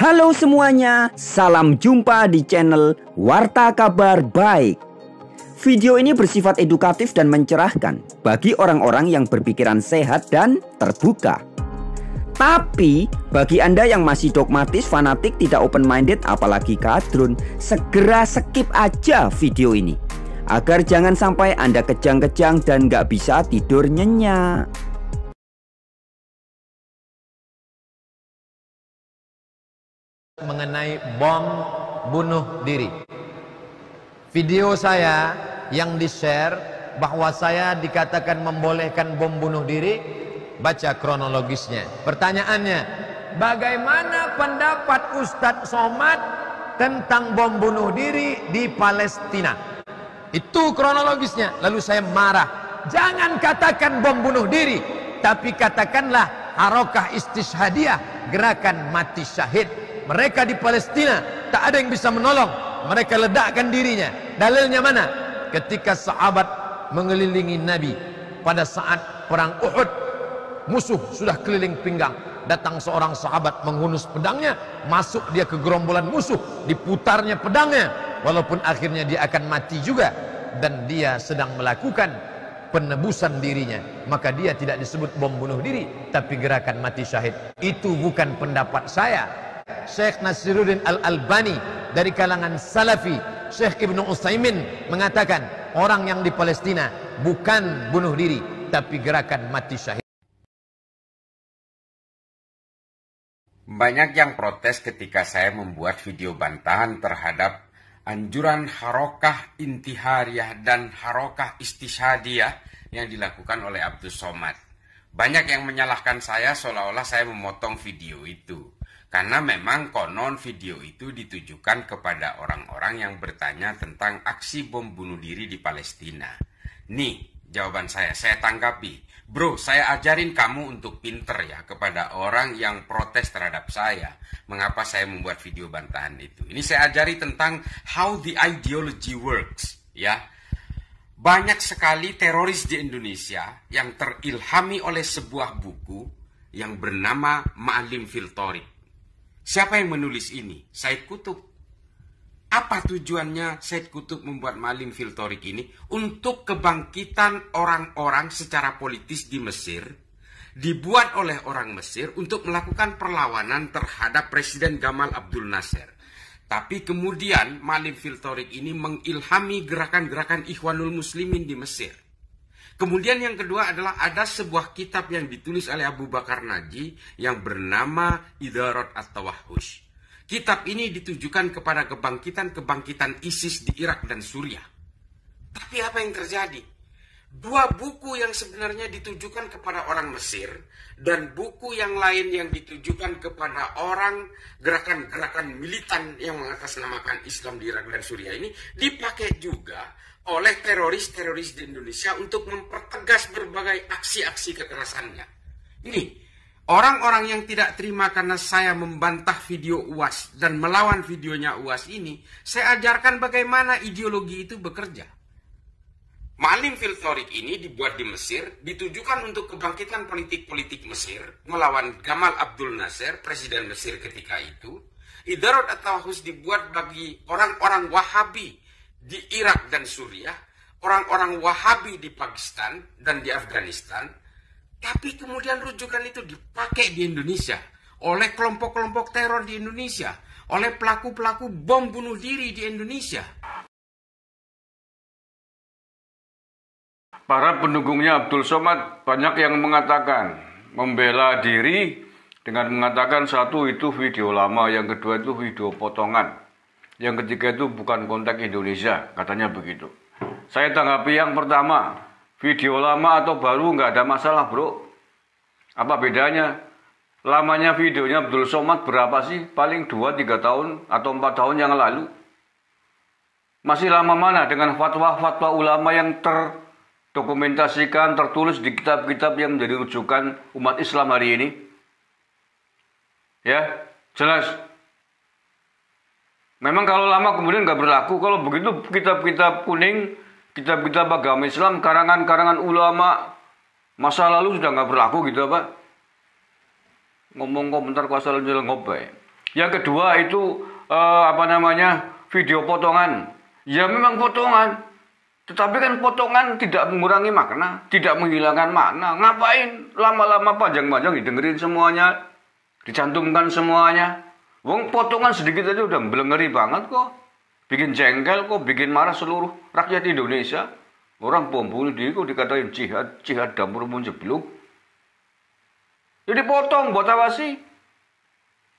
Halo semuanya, salam jumpa di channel Warta Kabar Baik. Video ini bersifat edukatif dan mencerahkan bagi orang-orang yang berpikiran sehat dan terbuka. Tapi bagi Anda yang masih dogmatis, fanatik, tidak open-minded, apalagi kadrun, segera skip aja video ini agar jangan sampai Anda kejang-kejang dan nggak bisa tidur nyenyak. Mengenai bom bunuh diri. Video saya yang di-share bahwa saya dikatakan membolehkan bom bunuh diri, baca kronologisnya. Pertanyaannya, bagaimana pendapat Ustadz Somad tentang bom bunuh diri di Palestina? Itu kronologisnya. Lalu saya marah. Jangan katakan bom bunuh diri, tapi katakanlah Harokah Istishhadiyah, gerakan mati syahid. Mereka di Palestina tak ada yang bisa menolong, mereka ledakkan dirinya. Dalilnya mana? Ketika sahabat mengelilingi Nabi pada saat perang Uhud, musuh sudah keliling pinggang. Datang seorang sahabat menghunus pedangnya, masuk dia ke gerombolan musuh, diputarnya pedangnya, walaupun akhirnya dia akan mati juga, dan dia sedang melakukan penebusan dirinya, maka dia tidak disebut bom bunuh diri, tapi gerakan mati syahid. Itu bukan pendapat saya. Syekh Nasiruddin Al-Albani dari kalangan Salafi, Syekh Ibnu Utsaimin mengatakan orang yang di Palestina bukan bunuh diri, tapi gerakan mati syahid. Banyak yang protes ketika saya membuat video bantahan terhadap anjuran Harokah Intihariyah dan Harokah Istishhadiyah yang dilakukan oleh Abdul Somad. Banyak yang menyalahkan saya seolah-olah saya memotong video itu. Karena memang konon video itu ditujukan kepada orang-orang yang bertanya tentang aksi bom bunuh diri di Palestina. Nih jawaban saya tanggapi. Bro, saya ajarin kamu untuk pinter ya kepada orang yang protes terhadap saya. Mengapa saya membuat video bantahan itu. Ini saya ajari tentang how the ideology works. Ya, banyak sekali teroris di Indonesia yang terilhami oleh sebuah buku yang bernama Ma'alim fil Thoriq. Siapa yang menulis ini? Said Qutb. Apa tujuannya Said Qutb membuat Ma'alim fil Thoriq ini? Untuk kebangkitan orang-orang secara politis di Mesir. Dibuat oleh orang Mesir untuk melakukan perlawanan terhadap Presiden Gamal Abdul Nasser. Tapi kemudian Ma'alim fil Thoriq ini mengilhami gerakan-gerakan Ikhwanul Muslimin di Mesir. Kemudian yang kedua adalah ada sebuah kitab yang ditulis oleh Abu Bakar Naji yang bernama Idarat at-Tawahhush. Kitab ini ditujukan kepada kebangkitan-kebangkitan ISIS di Irak dan Suriah. Tapi apa yang terjadi? Dua buku yang sebenarnya ditujukan kepada orang Mesir dan buku yang lain yang ditujukan kepada orang gerakan-gerakan militan yang mengatasnamakan Islam di Irak dan Suriah ini dipakai juga oleh teroris-teroris di Indonesia untuk mempertegas berbagai aksi-aksi kekerasannya. Ini orang-orang yang tidak terima karena saya membantah video UAS dan melawan videonya UAS ini, saya ajarkan bagaimana ideologi itu bekerja. Ma'alim fil Thoriq ini dibuat di Mesir, ditujukan untuk kebangkitan politik-politik Mesir melawan Gamal Abdul Nasser, presiden Mesir ketika itu. Idarat at-Tawahhush dibuat bagi orang-orang Wahabi di Irak dan Suriah, orang-orang Wahabi di Pakistan dan di Afghanistan. Tapi kemudian rujukan itu dipakai di Indonesia oleh kelompok-kelompok teror di Indonesia, oleh pelaku-pelaku bom bunuh diri di Indonesia. Para pendukungnya Abdul Somad banyak yang mengatakan membela diri dengan mengatakan satu itu video lama, yang kedua itu video potongan, yang ketiga itu bukan konteks Indonesia, katanya begitu. Saya tanggapi yang pertama, video lama atau baru nggak ada masalah bro. Apa bedanya? Lamanya videonya Abdul Somad berapa sih? Paling 2-3 tahun atau 4 tahun yang lalu. Masih lama mana dengan fatwa-fatwa ulama yang terdokumentasikan, tertulis di kitab-kitab yang menjadi rujukan umat Islam hari ini? Ya, jelas. Memang kalau lama kemudian nggak berlaku. Kalau begitu kitab-kitab kuning, kitab-kitab agama Islam, karangan-karangan ulama masa lalu sudah nggak berlaku gitu apa? Ngomong komentar kuasa lalu ngobay. Yang kedua itu video potongan. Ya memang potongan, tetapi kan potongan tidak mengurangi makna, tidak menghilangkan makna. Ngapain lama-lama panjang-panjang didengerin semuanya, dicantumkan semuanya. Wong potongan sedikit aja udah belengeri banget kok. Bikin jengkel kok, bikin marah seluruh rakyat Indonesia. Orang bom bunuh diri kok dikatain jihad dapur jeblok. Jadi potong buat apa sih?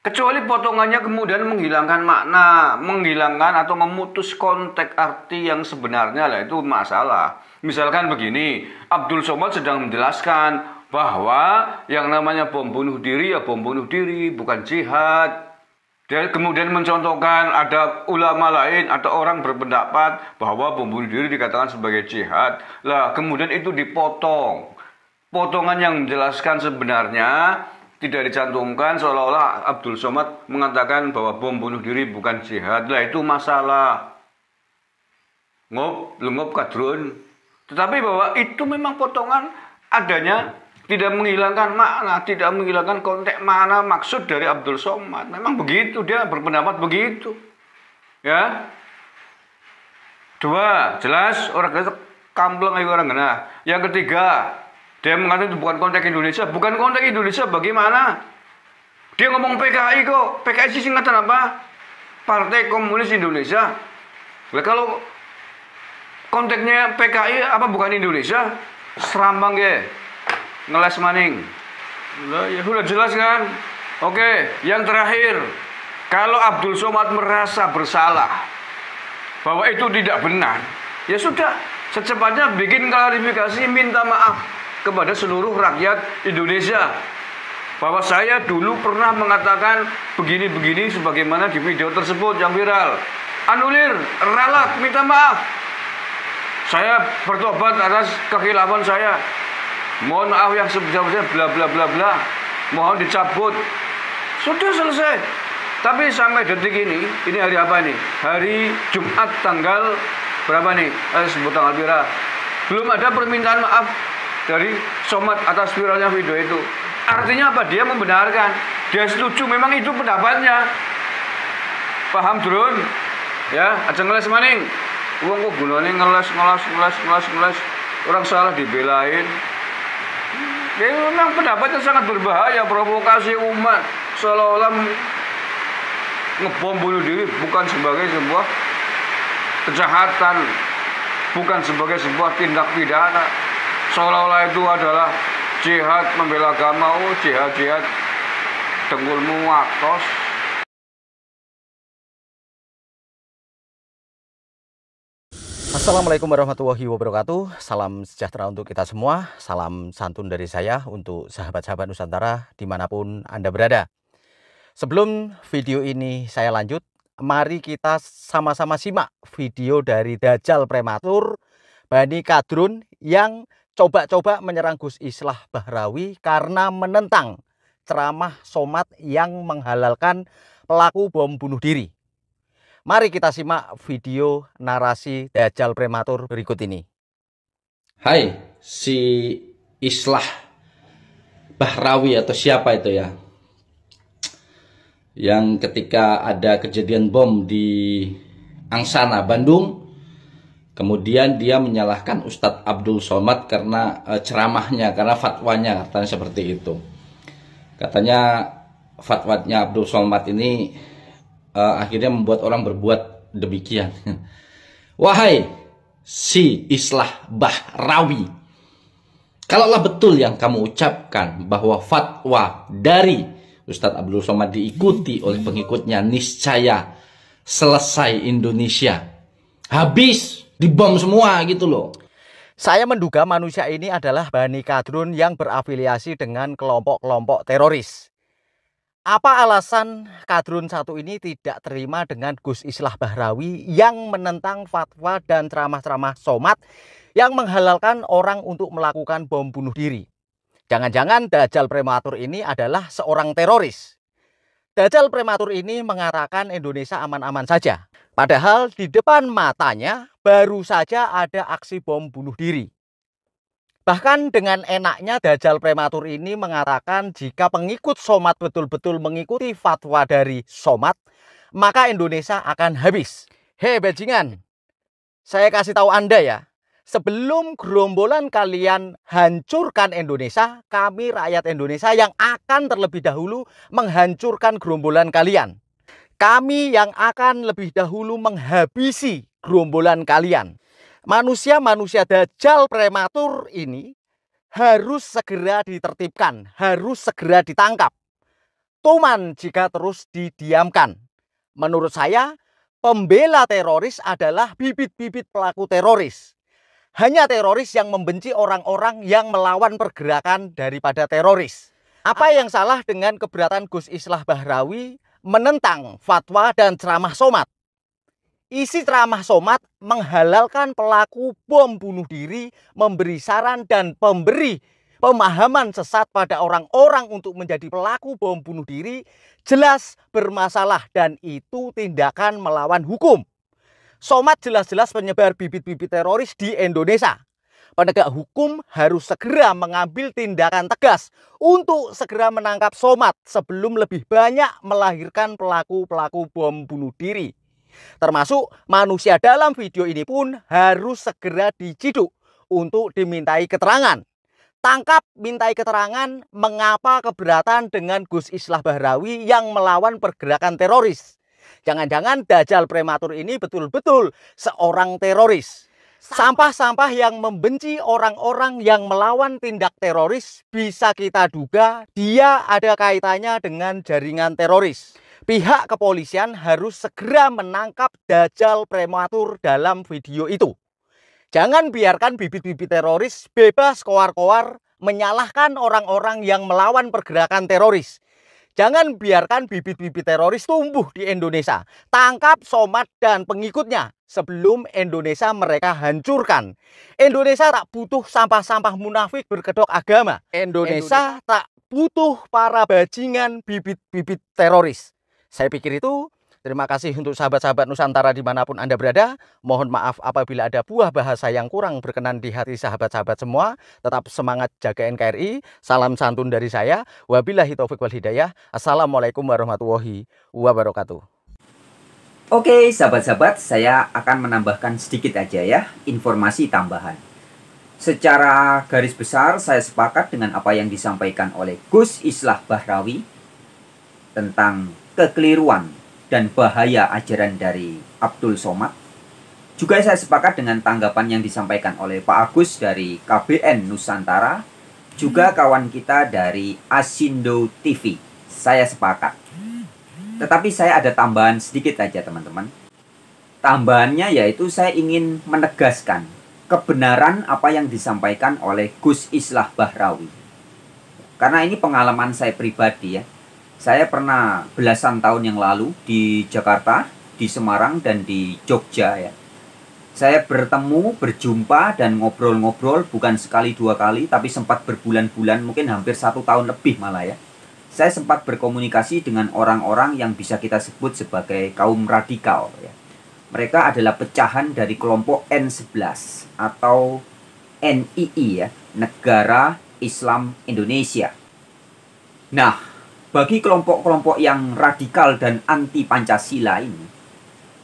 Kecuali potongannya kemudian menghilangkan makna, menghilangkan atau memutus konteks arti yang sebenarnya lah, itu masalah. Misalkan begini, Abdul Somad sedang menjelaskan bahwa yang namanya bom bunuh diri ya bom bunuh diri, bukan jihad. Dia kemudian mencontohkan ada ulama lain atau orang berpendapat bahwa bom bunuh diri dikatakan sebagai jihad. Lah kemudian itu dipotong. Potongan yang menjelaskan sebenarnya tidak dicantumkan, seolah-olah Abdul Somad mengatakan bahwa bom bunuh diri bukan jihad. Lah itu masalah. Ngop kadrun. Tetapi bahwa itu memang potongan adanya tidak menghilangkan makna, tidak menghilangkan konteks makna maksud dari Abdul Somad. Memang begitu, dia berpendapat begitu. Ya. Dua, jelas orang itu kampleng orang kena. Yang ketiga, dia mengatakan itu bukan konteks Indonesia. Bukan konteks Indonesia bagaimana? Dia ngomong PKI kok. PKI sih singkatan apa? Partai Komunis Indonesia. Nah, kalau konteksnya PKI apa bukan Indonesia? Serambang ya. Ngeles maning. Ya sudah jelas kan? Oke, yang terakhir. Kalau Abdul Somad merasa bersalah bahwa itu tidak benar, ya sudah, secepatnya bikin klarifikasi, minta maaf kepada seluruh rakyat Indonesia bahwa saya dulu pernah mengatakan begini-begini sebagaimana di video tersebut yang viral. Anulir, ralat, minta maaf. Saya bertobat atas kekhilafan saya. Mohon maaf yang sebesar-besarnya bla bla bla bla. Mohon dicabut. Sudah selesai. Tapi sampai detik ini hari apa nih? Hari Jumat tanggal berapa nih? Sebut tanggal berapa? Belum ada permintaan maaf dari Somad atas viralnya video itu. Artinya apa? Dia membenarkan, dia setuju, memang itu pendapatnya. Paham Drun? Ya, aja ngeles maning. Wong kok gunane ngeles. Orang salah dibelain. Dia memang pendapatnya sangat berbahaya, provokasi umat, seolah-olah ngebom bunuh diri bukan sebagai sebuah kejahatan, bukan sebagai sebuah tindak pidana. Seolah-olah itu adalah jihad membela agama. Oh, jihad dengkulmu waktos. Assalamualaikum warahmatullahi wabarakatuh. Salam sejahtera untuk kita semua. Salam santun dari saya untuk sahabat-sahabat Nusantara dimanapun Anda berada. Sebelum video ini saya lanjut, mari kita sama-sama simak video dari Dajjal Prematur Bani Kadrun yang coba-coba menyerang Gus Islah Bahrawi karena menentang ceramah Somad yang menghalalkan pelaku bom bunuh diri. Mari kita simak video narasi Dajjal Prematur berikut ini. Hai, si Islah Bahrawi atau siapa itu ya? Yang ketika ada kejadian bom di Angsana, Bandung, kemudian dia menyalahkan Ustadz Abdul Somad karena ceramahnya, karena fatwanya, katanya seperti itu. Katanya fatwanya Abdul Somad ini akhirnya membuat orang berbuat demikian. Wahai si Islah Bahrawi, kalaulah betul yang kamu ucapkan bahwa fatwa dari Ustadz Abdul Somad diikuti oleh pengikutnya, niscaya selesai Indonesia, habis, dibom semua gitu loh. Saya menduga manusia ini adalah Bani Kadrun yang berafiliasi dengan kelompok-kelompok teroris. Apa alasan Kadrun satu ini tidak terima dengan Gus Islah Bahrawi yang menentang fatwa dan ceramah-ceramah Somad yang menghalalkan orang untuk melakukan bom bunuh diri? Jangan-jangan Dajjal Prematur ini adalah seorang teroris. Dajjal Prematur ini mengatakan Indonesia aman-aman saja. Padahal di depan matanya baru saja ada aksi bom bunuh diri. Bahkan dengan enaknya Dajjal prematur ini mengatakan jika pengikut Somad betul-betul mengikuti fatwa dari Somad, maka Indonesia akan habis. Hei bajingan, saya kasih tahu Anda ya, sebelum gerombolan kalian hancurkan Indonesia, kami rakyat Indonesia yang akan terlebih dahulu menghancurkan gerombolan kalian. Kami yang akan lebih dahulu menghabisi gerombolan kalian. Manusia-manusia Dajjal prematur ini harus segera ditertibkan, harus segera ditangkap. Tuman jika terus didiamkan. Menurut saya, pembela teroris adalah bibit-bibit pelaku teroris. Hanya teroris yang membenci orang-orang yang melawan pergerakan daripada teroris. Apa yang salah dengan keberatan Gus Islah Bahrawi menentang fatwa dan ceramah Somad? Isi ceramah Somad menghalalkan pelaku bom bunuh diri, memberi saran dan memberi pemahaman sesat pada orang-orang untuk menjadi pelaku bom bunuh diri, jelas bermasalah dan itu tindakan melawan hukum. Somad jelas-jelas penyebar bibit-bibit teroris di Indonesia. Penegak hukum harus segera mengambil tindakan tegas untuk segera menangkap Somad sebelum lebih banyak melahirkan pelaku-pelaku bom bunuh diri. Termasuk manusia dalam video ini pun harus segera diciduk untuk dimintai keterangan. Tangkap, mintai keterangan mengapa keberatan dengan Gus Islah Bahrawi yang melawan pergerakan teroris. Jangan-jangan Dajjal prematur ini betul-betul seorang teroris. Sampah-sampah yang membenci orang-orang yang melawan tindak teroris bisa kita duga dia ada kaitannya dengan jaringan teroris. Pihak kepolisian harus segera menangkap Dajjal prematur dalam video itu. Jangan biarkan bibit-bibit teroris bebas koar-koar menyalahkan orang-orang yang melawan pergerakan teroris. Jangan biarkan bibit-bibit teroris tumbuh di Indonesia. Tangkap Somad dan pengikutnya sebelum Indonesia mereka hancurkan. Indonesia tak butuh sampah-sampah munafik berkedok agama. Indonesia tak butuh para bajingan bibit-bibit teroris. Saya pikir itu. Terima kasih untuk sahabat-sahabat Nusantara dimanapun Anda berada. Mohon maaf apabila ada buah bahasa yang kurang berkenan di hati sahabat-sahabat semua. Tetap semangat jaga NKRI. Salam santun dari saya. Wabillahi taufiq wal hidayah. Assalamualaikum warahmatullahi wabarakatuh. Oke sahabat-sahabat, saya akan menambahkan sedikit aja ya informasi tambahan. Secara garis besar saya sepakat dengan apa yang disampaikan oleh Gus Islah Bahrawi tentang kekeliruan dan bahaya ajaran dari Abdul Somad. Juga saya sepakat dengan tanggapan yang disampaikan oleh Pak Agus dari KBN Nusantara, juga kawan kita dari Asindo TV. Saya sepakat. Tetapi saya ada tambahan sedikit aja teman-teman. Tambahannya yaitu saya ingin menegaskan kebenaran apa yang disampaikan oleh Gus Islah Bahrawi. Karena ini pengalaman saya pribadi ya. Saya pernah belasan tahun yang lalu di Jakarta, di Semarang, dan di Jogja ya. Saya bertemu, berjumpa, dan ngobrol-ngobrol bukan sekali dua kali, tapi sempat berbulan-bulan, mungkin hampir 1 tahun lebih malah ya. Saya sempat berkomunikasi dengan orang-orang yang bisa kita sebut sebagai kaum radikal ya. Mereka adalah pecahan dari kelompok N11 atau NII ya, Negara Islam Indonesia. Nah, bagi kelompok-kelompok yang radikal dan anti Pancasila ini,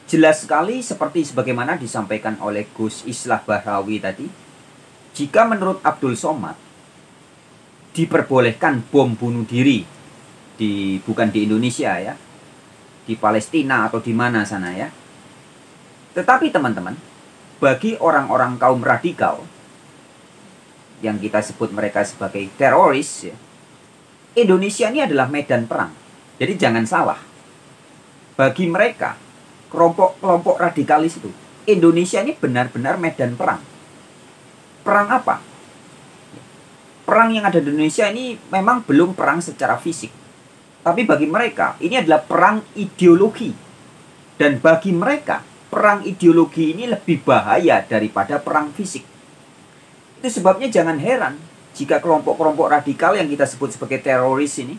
jelas sekali seperti sebagaimana disampaikan oleh Gus Islah Bahrawi tadi, jika menurut Abdul Somad diperbolehkan bom bunuh diri bukan di Indonesia ya, di Palestina atau di mana sana ya. Tetapi teman-teman, bagi orang-orang kaum radikal yang kita sebut mereka sebagai teroris ya, Indonesia ini adalah medan perang. Jadi jangan salah. Bagi mereka, kelompok-kelompok radikalis itu, Indonesia ini benar-benar medan perang. Perang apa? Perang yang ada di Indonesia ini memang belum perang secara fisik. Tapi bagi mereka, ini adalah perang ideologi. Dan bagi mereka, perang ideologi ini lebih bahaya daripada perang fisik. Itu sebabnya jangan heran jika kelompok-kelompok radikal yang kita sebut sebagai teroris ini,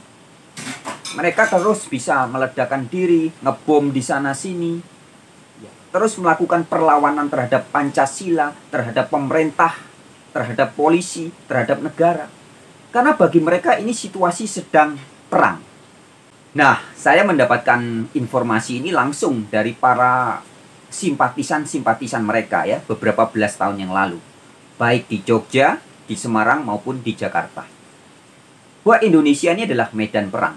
mereka terus bisa meledakkan diri, ngebom di sana-sini, terus melakukan perlawanan terhadap Pancasila, terhadap pemerintah, terhadap polisi, terhadap negara. Karena bagi mereka ini situasi sedang perang. Nah, saya mendapatkan informasi ini langsung dari para simpatisan-simpatisan mereka ya, beberapa belas tahun yang lalu. Baik di Jogja, di Semarang maupun di Jakarta. Bahwa Indonesia ini adalah medan perang.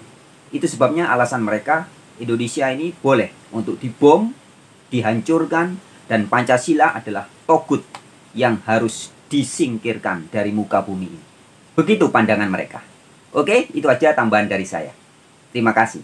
Itu sebabnya alasan mereka Indonesia ini boleh untuk dibom, dihancurkan, dan Pancasila adalah togut yang harus disingkirkan dari muka bumi ini. Begitu pandangan mereka. Oke, itu aja tambahan dari saya. Terima kasih.